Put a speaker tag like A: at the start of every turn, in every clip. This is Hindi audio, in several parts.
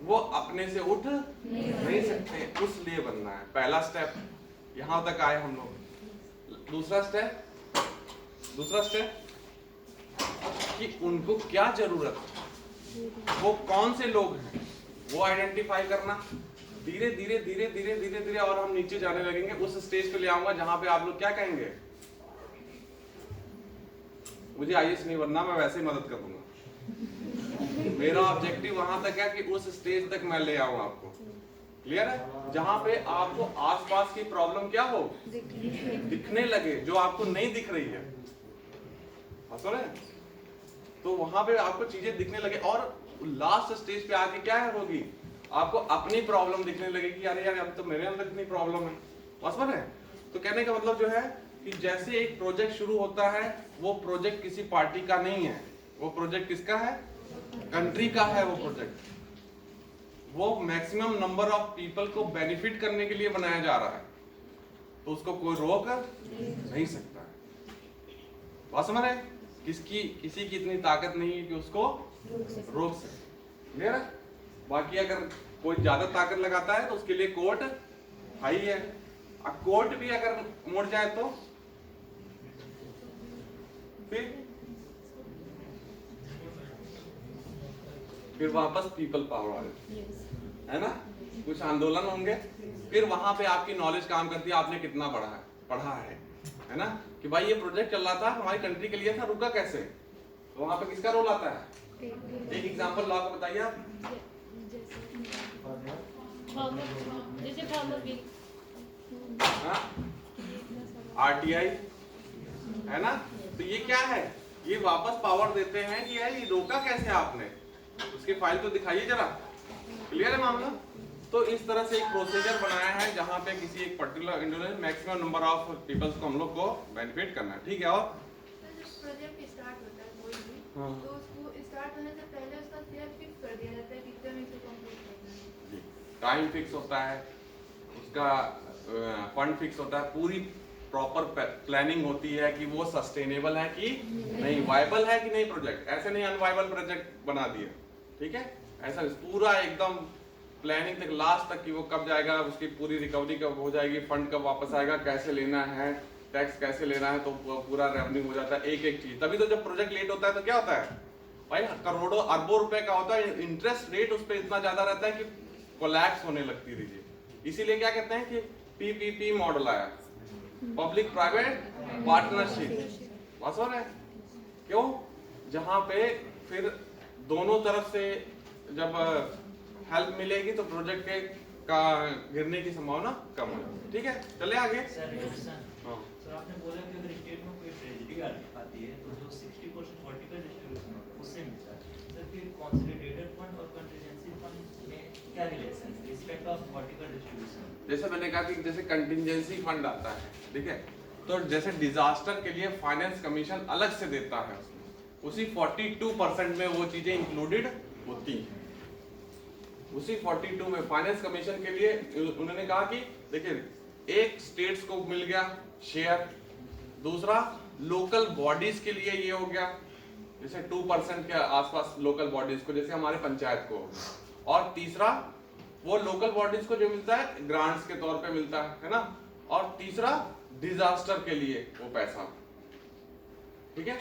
A: वो अपने से उठ नहीं सकते, उसलिए बनना है। पहला स्टेप यहां तक आए हम लोग। दूसरा स्टेप कि उनको क्या जरूरत है, वो कौन से लोग हैं, वो आइडेंटिफाई करना। धीरे धीरे धीरे धीरे धीरे धीरे और हम नीचे जाने लगेंगे। उस स्टेज पे ले आऊंगा जहां पे आप लोग क्या कहेंगे, मुझे आईएएस नहीं बनना, मैं वैसे ही मदद कर दूंगा। मेरा ऑब्जेक्टिव वहां तक है कि उस स्टेज तक मैं ले आऊं आपको। क्लियर है? जहां पे आपको आसपास की प्रॉब्लम क्या हो, दिखने लगे, जो आपको नहीं दिख रही है। सुन रहे? तो वहां पे आपको चीजें दिखने लगे और लास्ट स्टेज पे आके क्या होगी, आपको अपनी प्रॉब्लम दिखने लगेगी। अरे यार अब तो मेरे अंदर इतनी प्रॉब्लम है। समझ रहे? तो कहने का मतलब जो है कि जैसे एक प्रोजेक्ट शुरू होता है, वो प्रोजेक्ट किसी पार्टी का नहीं है, वो प्रोजेक्ट किसका है, कंट्री का है। वो प्रोजेक्ट वो मैक्सिमम नंबर ऑफ पीपल को बेनिफिट करने के लिए बनाया जा रहा है, तो उसको कोई रोक नहीं सकता है। बात समझ रहे? किसी की इतनी ताकत नहीं है कि उसको रोक सके। क्लियर है? बाकी अगर कोई ज्यादा ताकत लगाता है तो उसके लिए कोर्ट हाई है। अब कोर्ट भी अगर मुड़ जाए तो फिर वापस पीपल पावर आ जाती है ना। कुछ आंदोलन होंगे, फिर वहां पे आपकी नॉलेज काम करती है, आपने कितना पढ़ा है ना, कि भाई ये प्रोजेक्ट चल रहा था हमारी कंट्री के लिए था, रुका कैसे, तो वहां पे किसका रोल आता है। एक एग्जांपल लॉ का बताइए आप। आरटीआई है ना, तो ये क्या है, ये वापस पावर देते हैं कि यार ये रोका कैसे आपने, उसकी फाइल तो दिखाइए जरा। क्लियर है मामला? तो इस तरह से एक प्रोसीजर बनाया है जहां पे किसी एक particular individual maximum number of peoples को हम लोग को बेनिफिट करना है। ठीक है? और
B: प्रोजेक्ट स्टार्ट होता है कोई भी, तो उसको स्टार्ट होने से पहले उसका शेड्यूल फिक्स कर दिया जाता है कितने में से कंप्लीट करना है।
A: टाइम फिक्स होता है, उसका फंड फिक्स होता है, पूरी प्रॉपर प्लानिंग होती है कि वो सस्टेनेबल है कि नहीं, वायबल है कि नहीं प्रोजेक्ट। ऐसे नहीं अनवायबल प्रोजेक्ट बना दिए। ठीक है? ऐसा पूरा एकदम प्लानिंग तक, लास्ट तक कि वो कब जाएगा, उसकी पूरी रिकवरी कब हो जाएगी, फंड कब वापस आएगा, कैसे लेना है, टैक्स कैसे लेना है, तो पूरा रेवन्यू हो जाता है, एक एक चीज। तभी तो जब प्रोजेक्ट लेट होता है तो क्या होता है भाई, करोड़ों अरबों रुपए का होता है, इंटरेस्ट रेट उस पर इतना ज्यादा रहता है कि कोलैप्स होने लगती है। इसीलिए क्या कहते हैं कि पीपीपी मॉडल आया, पब्लिक प्राइवेट पार्टनरशिप। समझ रहे? क्यों? जहां पे फिर दोनों तरफ से जब हेल्प मिलेगी तो प्रोजेक्ट के का गिरने की संभावना कम हो जाती है। ठीक है, चले आगे।
C: सर आपने बोला कि अगर स्टेट में कोई ट्रेजेडी आती है तो जो 60% वर्टिकल डिस्ट्रीब्यूशन है उससे मिलता है। सर फिर कंसोलिडेटेड फंड और कंटीजेंसी फंड में क्या रिलेशन है रिस्पेक्ट ऑफ वर्टिकल डिस्ट्रीब्यूशन?
A: जैसे मैंने कहा कि जैसे कंटिजेंसी फंड आता है, ठीक है, तो जैसे डिजास्टर के लिए फाइनेंस कमीशन अलग से देता है, उसी 42% में वो चीजें इंक्लूडेड होती हैं। उसी 42 में फाइनेंस कमीशन के लिए उन्होंने कहा कि देखिए, एक स्टेट्स को मिल गया शेयर, दूसरा लोकल बॉडीज के लिए ये हो गया जैसे 2% के आसपास लोकल बॉडीज को, जैसे हमारे पंचायत को, और तीसरा वो लोकल बॉडीज को जो मिलता है ग्रांट्स के तौर पे मिलता है ना, और तीसरा डिजास्टर के लिए वो पैसा। ठीक है?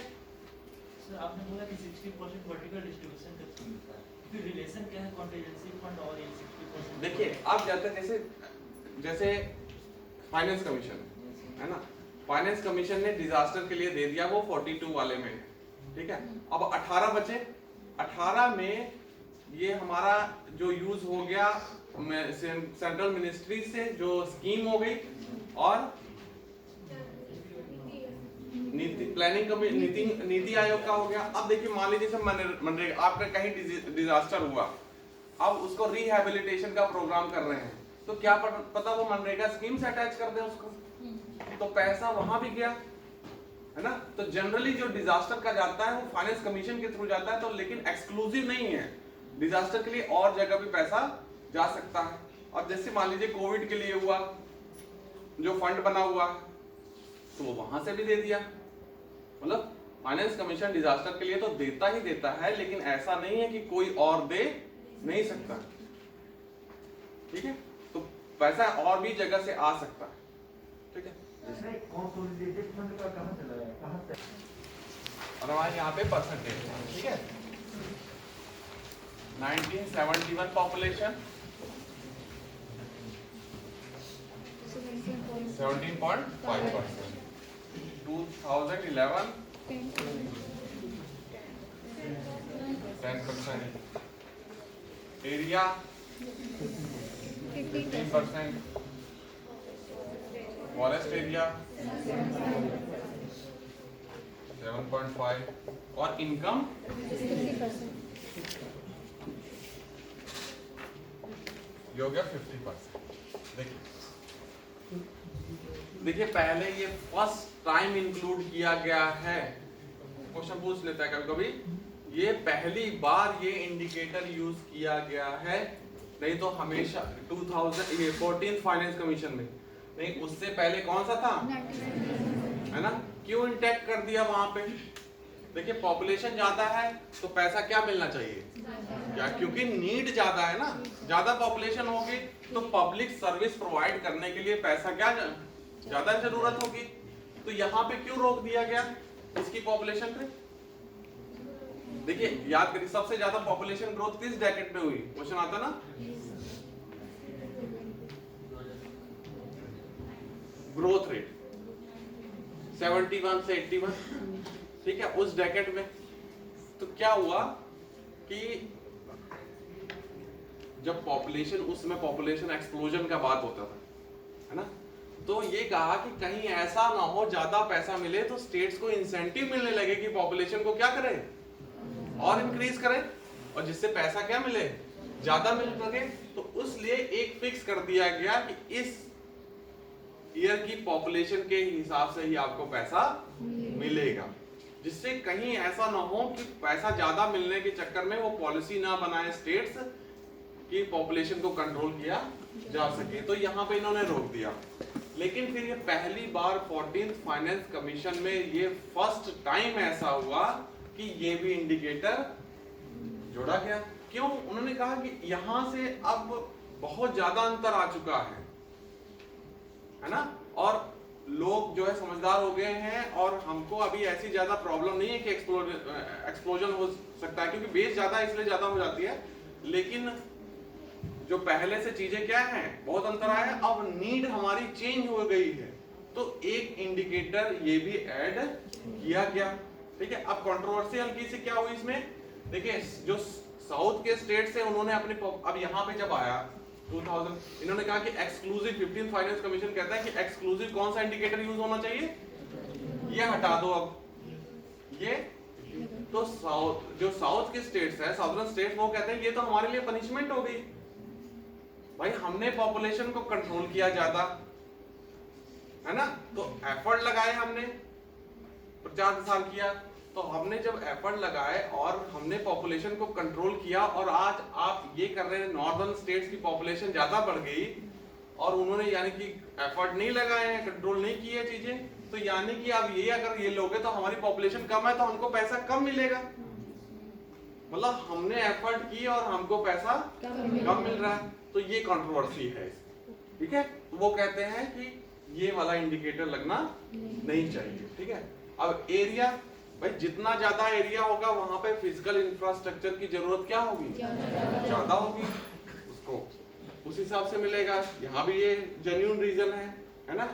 C: सर आपने बोला कि 60% वर्टिकल डिस्ट्रीब्यूशन का मिलता है, फिर रिलेशन क्या है कंटीजेंसी फंड और ये 60%?
A: देखिए, अब जाते हैं जैसे फाइनेंस कमीशन है ना, फाइनेंस कमीशन ने डिजास्टर के लिए दे दिया, वो 42 वाले में। ठीक है? अब 18 बचे, 18 में ये हमारा जो यूज हो गया सेंट्रल मिनिस्ट्री से जो स्कीम हो गई, और नीति आयोग का हो गया। अब देखिए, मान लीजिए मनरेगा आपका कहीं डिजास्टर हुआ, अब उसको रिहैबिलिटेशन का प्रोग्राम कर रहे हैं, तो क्या पता वो मनरेगा स्कीम से अटैच कर दे उसको, तो पैसा वहां भी गया, है ना। तो जनरली जो डिजास्टर का जाता है वो फाइनेंस कमीशन के थ्रू जाता है, तो लेकिन एक्सक्लूसिव नहीं है, डिजास्टर के लिए और जगह भी पैसा जा सकता है। और जैसे मान लीजिए कोविड के लिए हुआ, जो फंड बना हुआ, तो वो वहां से भी दे दिया। मतलब फाइनेंस कमीशन डिजास्टर के लिए तो देता ही देता है, लेकिन ऐसा नहीं है कि कोई और दे नहीं सकता। ठीक है, तो पैसा और भी जगह से आ सकता है, ठीक है।
D: कंसोलिडेटेड फंड का कहां चला है, कहां से?
A: और हमारे यहाँ पे परसेंटेज, ठीक है। 1971 पॉपुलेशन 17.5%, 2011 10%, एरिया 15%, फॉरेस्ट एरिया 7.5 और इनकम
E: 50%।
A: ये हो गया 50%। देखिए पहले ये फर्स्ट टाइम इंक्लूड किया गया है, क्वेश्चन पूछ लेता है कभी कभी, ये पहली बार ये इंडिकेटर यूज किया गया है, नहीं तो हमेशा 14th फाइनेंस कमीशन में नहीं, उससे पहले कौन सा था, है ना। क्यों इंटैक्ट कर दिया वहां पे? देखिए पॉपुलेशन ज्यादा है तो पैसा क्या मिलना चाहिए, क्या, क्योंकि नीड ज्यादा है ना, ज्यादा पॉपुलेशन होगी तो पब्लिक सर्विस प्रोवाइड करने के लिए पैसा क्या ज्यादा जरूरत होगी, तो यहाँ पे क्यों रोक दिया गया इसकी पॉपुलेशन पे? देखिए याद करिए सबसे ज्यादा पॉपुलेशन ग्रोथ किस डेकेड में हुई, क्वेश्चन आता ना, ग्रोथ रेट 71 से 81, ठीक है, उस डेकेड में। तो क्या हुआ कि जब पॉपुलेशन, उसमें पॉपुलेशन एक्सप्लोजन का बात होता था, है ना, तो ये कहा कि कहीं ऐसा ना हो ज्यादा पैसा मिले तो स्टेट्स को इंसेंटिव मिलने लगे कि पॉपुलेशन को क्या करें और इंक्रीज करें, और जिससे पैसा क्या मिले, ज्यादा मिल सके। तो उसलिए एक फिक्स कर दिया गया कि इस ईयर की पॉपुलेशन के हिसाब से ही आपको पैसा मिलेगा, जिससे कहीं ऐसा ना हो कि पैसा ज्यादा मिलने के चक्कर में वो पॉलिसी ना बनाए स्टेट्स कि पॉपुलेशन को कंट्रोल किया जा सके, तो यहाँ पे इन्होंने रोक दिया। लेकिन फिर ये पहली बार 14th फाइनेंस कमीशन में ये फर्स्ट टाइम ऐसा हुआ कि ये भी इंडिकेटर जोड़ा गया। क्यों? उन्होंने कहा कि यहां से अब बहुत ज्यादा अंतर आ चुका है ना, और लोग जो है समझदार हो गए हैं और हमको अभी ऐसी ज्यादा प्रॉब्लम नहीं है कि एक्सप्लोजन हो सकता है, क्योंकि बेस ज्यादा है इसलिए ज्यादा हो जाती है, लेकिन जो पहले से चीजें क्या हैं, बहुत अंतर आया है, अब नीड हमारी चेंज हो गई है, तो एक इंडिकेटर ये भी ऐड किया गया, ठीक है। अब कंट्रोवर्सी हल्की सी क्या हुई इसमें, देखिए जो साउथ के स्टेट से उन्होंने अपने, अब यहाँ पे जब आया 2000, इन्होंने कहा कि एक्सक्लूसिव, 15th फाइनेंस कमीशन कहता है कि एक्सक्लूसिव कौन सा इंडिकेटर यूज होना चाहिए, ये हटा दो अब ये, तो जो साउथ के स्टेट्स है, साउदर्न स्टेट्स, वो कहते हैं ये तो हमारे लिए पनिशमेंट हो गई भाई, हमने पॉपुलेशन को कंट्रोल किया ज्यादा, है ना, तो एफर्ट लगाए हमने, प्रचार प्रसार किया, तो हमने जब एफर्ट लगाए और हमने पॉपुलेशन को कंट्रोल किया, और आज आप ये कर रहे हैं, नॉर्दर्न स्टेट्स की पॉपुलेशन ज्यादा बढ़ गई और उन्होंने यानी कि एफर्ट नहीं लगाए हैं, कंट्रोल नहीं किए चीजें, तो यानी कि अब ये अगर ये लोगे तो हमारी पॉपुलेशन कम है तो हमको पैसा कम मिलेगा, मतलब हमने एफर्ट की और हमको पैसा कम मिल रहा है, तो ये कंट्रोवर्सी है, ठीक है। वो कहते हैं कि ये वाला इंडिकेटर लगना नहीं चाहिए, ठीक है। अब एरिया, भाई जितना ज्यादा एरिया होगा वहां पे फिजिकल इंफ्रास्ट्रक्चर की जरूरत क्या होगी, ज्यादा होगी, उसको उस हिसाब से मिलेगा। यहाँ भी ये जेन्युइन रीजन है ना,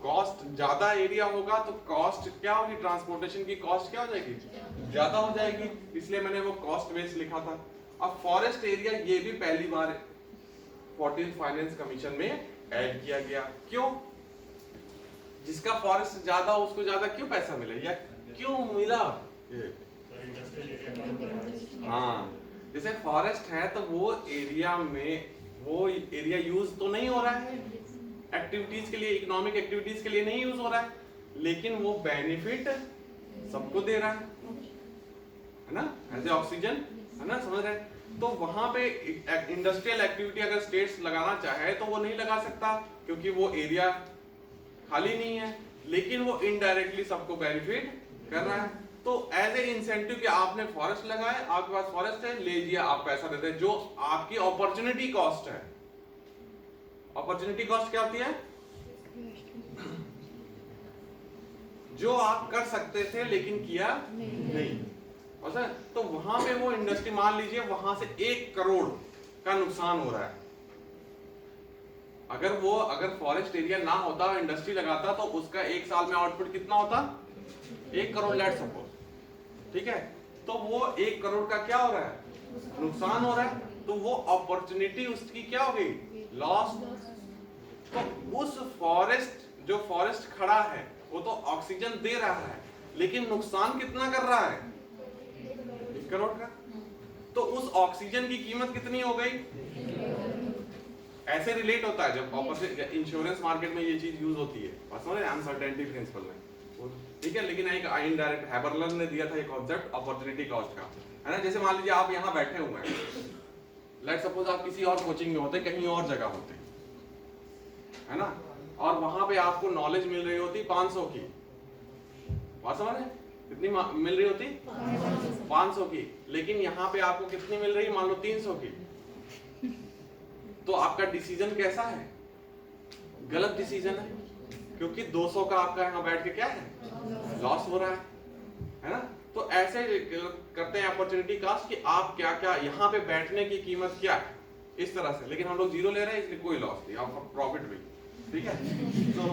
A: कॉस्ट ज्यादा एरिया होगा तो कॉस्ट क्या होगी, ट्रांसपोर्टेशन की कॉस्ट क्या हो जाएगी, ज्यादा हो जाएगी, इसलिए मैंने वो कॉस्ट बेस लिखा था। अब फॉरेस्ट एरिया ये भी पहली बार 14th फाइनेंस कमीशन में ऐड किया गया, क्यों, जिसका फॉरेस्ट ज्यादा हो उसको ज्यादा क्यों पैसा मिले, या क्यों मिला, हाँ, जैसे फॉरेस्ट है तो वो एरिया में, वो एरिया यूज तो नहीं हो रहा है एक्टिविटीज के लिए, इकोनॉमिक एक्टिविटीज के लिए नहीं यूज हो रहा है, लेकिन वो बेनिफिट सबको दे रहा है ना, एज ए ऑक्सीजन, है ना, समझ रहे हैं। तो वहां पे इंडस्ट्रियल एक्टिविटी अगर स्टेट्स लगाना चाहे तो वो नहीं लगा सकता, क्योंकि वो एरिया खाली नहीं है, लेकिन वो इनडायरेक्टली सबको बेनिफिट कर रहा है। तो एज ए इंसेंटिव कि आपने फॉरेस्ट लगाए, आपके पास फॉरेस्ट है, ले लिया, आप पैसा देते हैं, जो आपकी अपॉर्चुनिटी कॉस्ट है, अपॉर्चुनिटी कॉस्ट क्या होती है? जो आप कर सकते थे लेकिन किया नहीं। अच्छा, तो वहां पे वो इंडस्ट्री, मान लीजिए वहां से 1 करोड़ का नुकसान हो रहा है। अगर फॉरेस्ट एरिया ना होता, इंडस्ट्री लगाता, तो उसका 1 साल में आउटपुट कितना होता? 1 करोड़, लेट सपोज। ठीक है, तो वो 1 करोड़ का क्या हो रहा है? नुकसान हो रहा है। तो वो अपॉर्चुनिटी उसकी क्या हो गई? लॉस। तो उस जो फॉरेस्ट खड़ा है वो तो ऑक्सीजन दे रहा है, लेकिन नुकसान कितना कर रहा है? 1 करोड़ का। तो उस ऑक्सीजन की कीमत कितनी हो गई? ऐसे रिलेट होता है जब इंश्योरेंस मार्केट में ये चीज यूज होती है, समझ रहे हैं, अनसर्टेनिटी प्रिंसिपल में। ठीक है, लेकिन एक इनडायरेक्ट हैबरलर ने दिया था एक कॉन्सेप्ट अपॉर्चुनिटी कॉस्ट का, है ना। जैसे मान लीजिए आप यहाँ बैठे हुए हैं, लेट्स सपोज आप किसी और कोचिंग में होते, कहीं और जगह होते, है ना, और वहां पे आपको नॉलेज मिल रही होती 500 की, बात समझ रहे हैं? कितनी मिल रही होती? 500 की। लेकिन यहाँ पे आपको कितनी मिल रही है? मान लो 300 की। तो आपका डिसीजन कैसा है? गलत डिसीजन है, क्योंकि 200 का आपका यहाँ बैठ के क्या है? लॉस हो रहा है ना। तो ऐसे करते हैं अपॉर्चुनिटी कॉस्ट कि आप क्या क्या यहाँ पे बैठने की कीमत क्या है, इस तरह से। लेकिन हम लोग 0 ले रहे हैं, इसलिए कोई लॉस नहीं, आपका प्रॉफिट भी, ठीक है। तो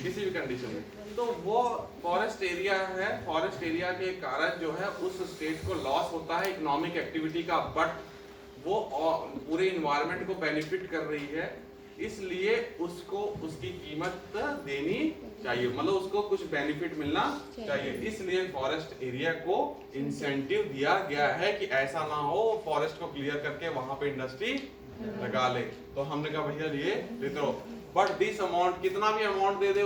A: किसी भी कंडीशन में, तो वो फॉरेस्ट एरिया है, फॉरेस्ट एरिया के कारण जो है उस स्टेट को लॉस होता है इकोनॉमिक एक्टिविटी का, बट वो पूरे इन्वायरमेंट को बेनिफिट कर रही है, इसलिए उसको उसकी कीमत देनी चाहिए, मतलब उसको कुछ बेनिफिट मिलना चाहिए। इसलिए फॉरेस्ट एरिया को इंसेंटिव दिया गया है कि ऐसा ना हो फॉरेस्ट को क्लियर करके वहां पे इंडस्ट्री लगा ले। तो हमने कहा भैया ये लेते रहो, बट दिस अमाउंट, कितना भी अमाउंट दे दे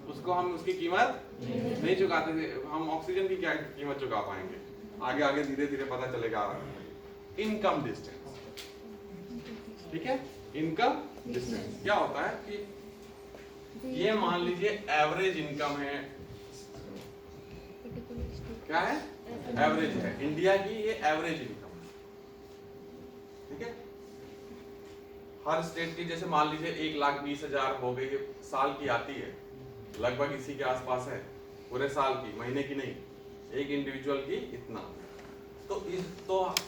A: उसको हम उसकी कीमत नहीं चुकाते थे। हम ऑक्सीजन की क्या कीमत चुका पाएंगे? आगे आगे धीरे धीरे पता चलेगा। इनकम डिस्टेंस, ठीक है, इनकम डिस्टेंस क्या होता है कि ये मान लीजिए एवरेज इनकम है, क्या है? एवरेज है इंडिया की, ये एवरेज इनकम है, ठीक है। हर स्टेट की जैसे मान लीजिए 1,20,000 हो गई, साल की आती है, लगभग इसी के आसपास है, पूरे साल की, महीने की नहीं, एक इंडिविजुअल की इतना। तो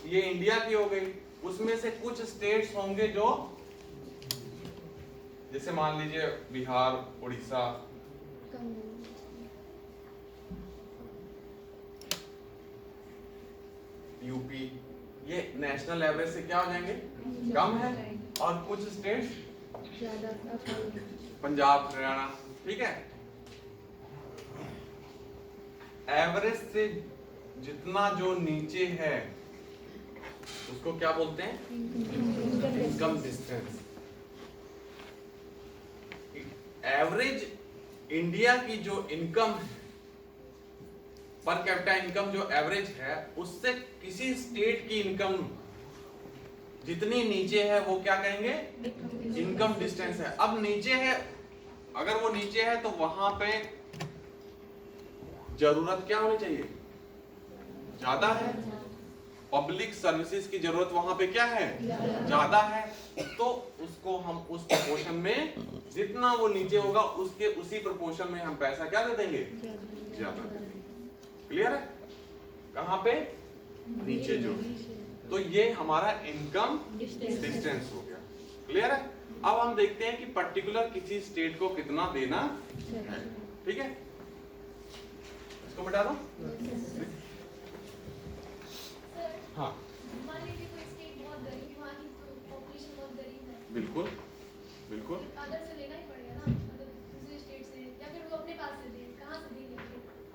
A: ये इंडिया की हो गई। उसमें से कुछ स्टेट्स होंगे जो, जैसे मान लीजिए बिहार, उड़ीसा, यूपी, ये नेशनल एवरेज से क्या हो जाएंगे? कम है। और कुछ स्टेट्स पंजाब, हरियाणा, ठीक है, एवरेज से जितना जो नीचे है उसको क्या बोलते हैं? Income distance. एवरेज इंडिया की जो इनकम है, पर कैपिटा इनकम जो एवरेज है, उससे किसी स्टेट की इनकम जितनी नीचे है वो क्या कहेंगे? इनकम डिस्टेंस है। अब नीचे है, अगर वो नीचे है तो वहां पे जरूरत क्या होनी चाहिए? ज्यादा है। पब्लिक सर्विसेज की जरूरत वहां पे क्या है? ज्यादा है। तो उसको हम उस प्रोपोर्शन में, जितना वो नीचे होगा उसके उसी प्रोपोर्शन में हम पैसा क्या दे देंगे? ज्यादा दे देंगे। क्लियर है? कहां पे? नीचे जो। तो ये हमारा इनकम डिस्टेंस हो गया। क्लियर है? अब हम देखते हैं कि पर्टिकुलर किसी स्टेट को कितना देना है। ठीक है, इसको मिटा दो। हाँ,
E: मान लीजिए कोई स्टेट बहुत गरीब, वहाँ की पॉपुलेशन बहुत गरीब है,
A: बिल्कुल बिल्कुल।
E: अदर से लेना ही पड़ेगा ना, मतलब दूसरे स्टेट से, या फिर वो अपने पास से दे, कहाँ से देंगे?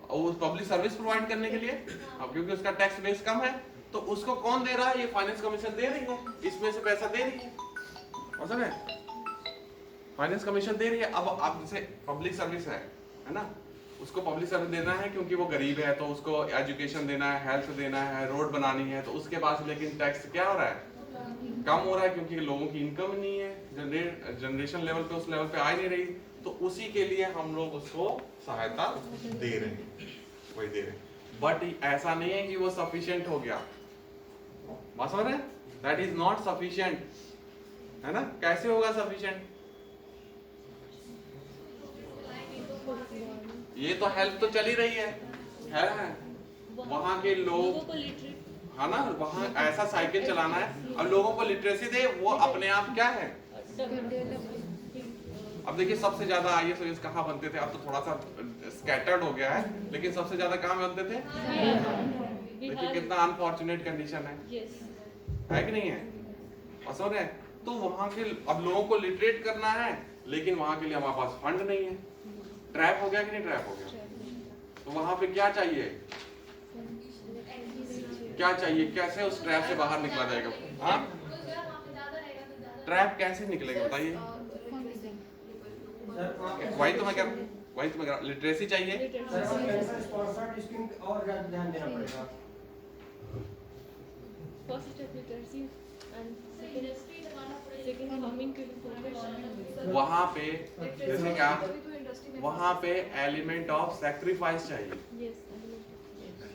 A: और वो पब्लिक सर्विस प्रोवाइड करने के लिए, अब क्योंकि उसका टैक्स बेस कम है, तो उसको कौन दे रहा है? ये फाइनेंस कमीशन दे रही है, इसमें से पैसा दे रही है, और समझे? फाइनेंस कमीशन दे रही है। अब आप जैसे पब्लिक सर्विस है ना, उसको पब्लिक सर्विस देना है क्योंकि वो गरीब है, तो उसको एजुकेशन देना है, हेल्थ देना है, रोड बनानी है, तो उसके पास लेकिन टैक्स क्या हो रहा है? कम हो रहा है, क्योंकि लोगों की इनकम नहीं है, जनरेशन लेवल पे उस लेवल पे आ ही नहीं रही। तो उसी के लिए हम लोग उसको सहायता दे रहे हैं, वही दे रहे हैं। बट ऐसा नहीं है कि वो सफिशिएंट हो गया, बात समझ रहे हैं? That is not sufficient. है ना? कैसे होगा सफिशिएंट? ये तो हेल्प तो चली रही है वहां के लोगों
F: को लिटरेट
A: है ना, वहाँ ऐसा साइकिल चलाना है। अब लोगों को लिटरेसी दे, वो अपने आप क्या है। अब देखिए सबसे ज्यादा आईएएस ओएएस कहाँ बनते थे, अब तो थोड़ा सा स्कैटर्ड हो गया है, लेकिन सबसे ज्यादा कहाँ बनते थे। देखिए कितना अनफॉर्चुनेट कंडीशन है कि नहीं है। और सुन रहे, तो वहाँ के अब लोगों को लिटरेट करना है, लेकिन वहाँ के लिए हमारे पास फंड नहीं है। ट्रैप हो गया कि नहीं ट्रैप हो गया? तो वहाँ पे क्या चाहिए, क्या चाहिए, कैसे उस ट्रैप से बाहर निकला जाएगा? हाँ, ट्रैप कैसे निकलेगा बताइए? वही तो मैं कह रहा हूँ, लिटरेसी चाहिए।
D: और ज्यादा ध्यान देना पड़ेगा।
F: First step literacy and second farming के लिए
A: वहाँ पे जैसे क्या, वहाँ पे एलिमेंट ऑफ सैक्रिफाइस चाहिए।